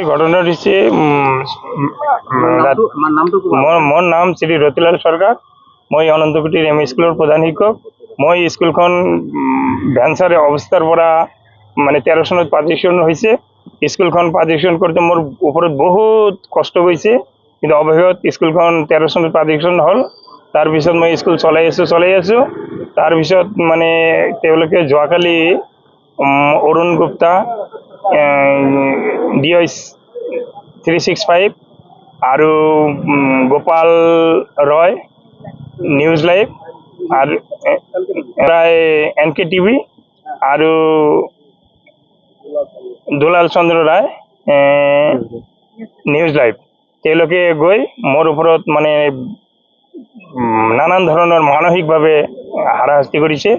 এই ঘটনাটি হৈছে মোৰ নাম শ্ৰী ৰতিলাল সৰকাৰ। মই অনন্তকুটিৰ এম ই স্কুলৰ প্ৰধান শিক্ষক। মই স্কুলখন ভেঞ্চাৰ অৱস্থাৰ পৰা 13 চনত পাৰ্টিশ্যন হৈছে। স্কুলখন পাৰ্টিশ্যন কৰোঁতে মোৰ ওপৰত বহুত কষ্ট গৈছে, কিন্তু অৱশেষত স্কুলখন 13 চনত পাৰ্টিশ্যন হ'ল। তাৰপিছত মই স্কুল চলাই আছোঁ। তাৰপিছত তেওঁলোকে যোৱাকালি অৰুণ গুপ্তা DOS 365 আৰু গোপাল ৰয় নিউজ লাইভ আৰু NKTV আৰু দুলাল চন্দ্ৰ ৰায় নিউজ লাইভ, তেওঁলোকে গৈ মোৰ ওপৰত নানান ধৰণৰ মানসিকভাৱে হাৰাশাস্তি কৰিছে,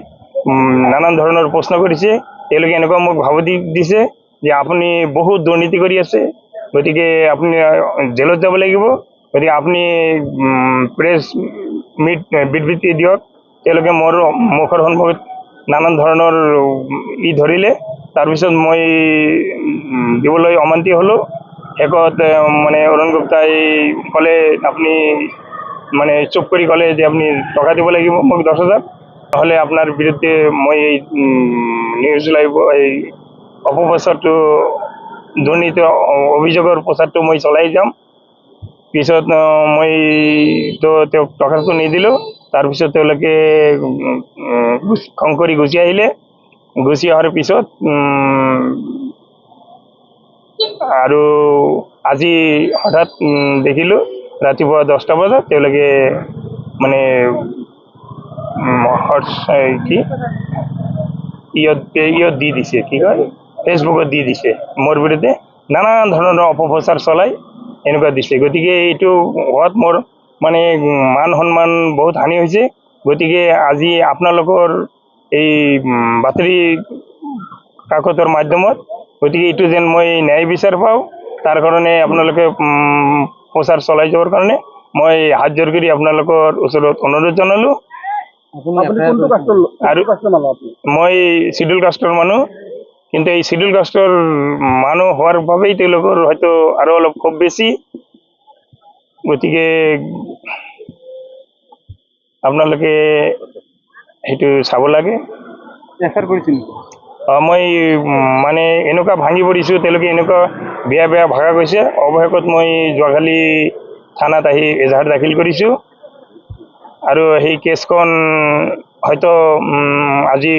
নানান ধৰণৰ প্ৰশ্ন কৰিছে। তেওঁলোকে এনেকুৱা মোক ভাবুকি দিছে যে আপুনি বহুত দুৰ্নীতি কৰি আছে, গতিকে আপুনি জেলত যাব লাগিব, গতিকে আপুনি প্ৰেছ বিবৃতি দিয়ক। তেওঁলোকে মোৰ মুখৰ সন্মুখত নানান ধৰণৰ ধৰিলে। তাৰপিছত মই দিবলৈ অমান্তি হ'লোঁ। শেষত অৰুণ গুপ্তাই ক'লে, আপুনি চুপ কৰি ক'লে যে আপুনি টকা দিব লাগিব মোক 10,000, নহ'লে আপোনাৰ বিৰুদ্ধে মই এই নিউজ লাইভ এই অপপ্ৰচাৰটো দুৰ্নীতি অভিযোগৰ প্ৰচাৰটো মই চলাই যাম। পিছত মই তেওঁক টকাটো নিদিলোঁ। তাৰপিছত তেওঁলোকে খং কৰি গুচি আহিলে। গুচি অহাৰ পিছত আৰু আজি হঠাৎ দেখিলোঁ ৰাতিপুৱা 10টা বজাত তেওঁলোকে দি দিছে, কি কয়, ফেচবুকত দি দিছে মোৰ বিৰুদ্ধে নানান ধৰণৰ অপপ্ৰচাৰ চলাই এনেকুৱা দিছে। গতিকে এইটো হোৱাত মোৰ মান সন্মান বহুত হানি হৈছে। গতিকে আজি আপোনালোকৰ এই বাতৰি কাকতৰ মাধ্যমত গতিকে এইটো যেন মই ন্যায় বিচাৰ পাওঁ, তাৰ কাৰণে আপোনালোকে প্ৰচাৰ চলাই যাবৰ কাৰণে মই হাত জোৰ কৰি আপোনালোকৰ ওচৰত অনুৰোধ জনালোঁ। আৰু মই শিডিউল কাষ্টৰ মানুহ, কিন্তু এই শিডিউল কাষ্টৰ মানুহ হোৱাৰ বাবেই তেওঁলোকৰ হয়তো আৰু অলপ খুব বেছি। গতিকে আপোনালোকে সেইটো চাব লাগে। মই এনেকুৱা ভাঙি পৰিছোঁ, তেওঁলোকে এনেকুৱা বেয়া ভাষা কৈছে। অৱশেষত মই যোৱাকালি থানাত আহি এজাহাৰ দাখিল কৰিছোঁ আৰু সেই কেছখন হয়তো আজি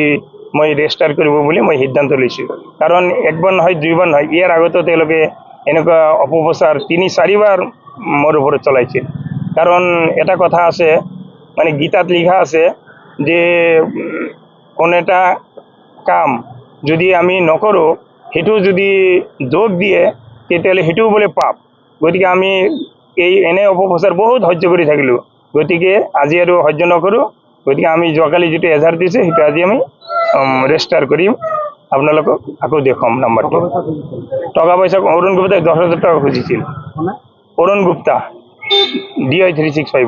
মই ৰেজিষ্টাৰ কৰিব বুলি মই সিদ্ধান্ত লৈছোঁ। কাৰণ একবাৰ নহয়, দুইবাৰ নহয়, ইয়াৰ আগতো তেওঁলোকে এনেকুৱা অপপ্ৰচাৰ 3-4বাৰ মোৰ ওপৰত চলাইছিল। কাৰণ এটা কথা আছে, গীতাত লিখা আছে যে কোনো এটা কাম যদি আমি নকৰোঁ, সেইটো যদি যোগ দিয়ে তেতিয়াহ'লে সেইটোও বোলে পাপ। গতিকে আমি এনে অপপ্ৰচাৰ বহুত সহ্য কৰি থাকিলোঁ। গতিকে আজি আৰু সহ্য নকৰোঁ। গতিকে আমি যোৱাকালি যিটো এজাহাৰ দিছোঁ সেইটো আজি আমি ৰেজিষ্টাৰ কৰিম। আপোনালোকক আকৌ দেখুৱাম নাম্বাৰটো। টকা পইচা অৰুণ গুপ্তাই 10,000 টকা খুজিছিল। অৰুণ গুপ্তা DI 365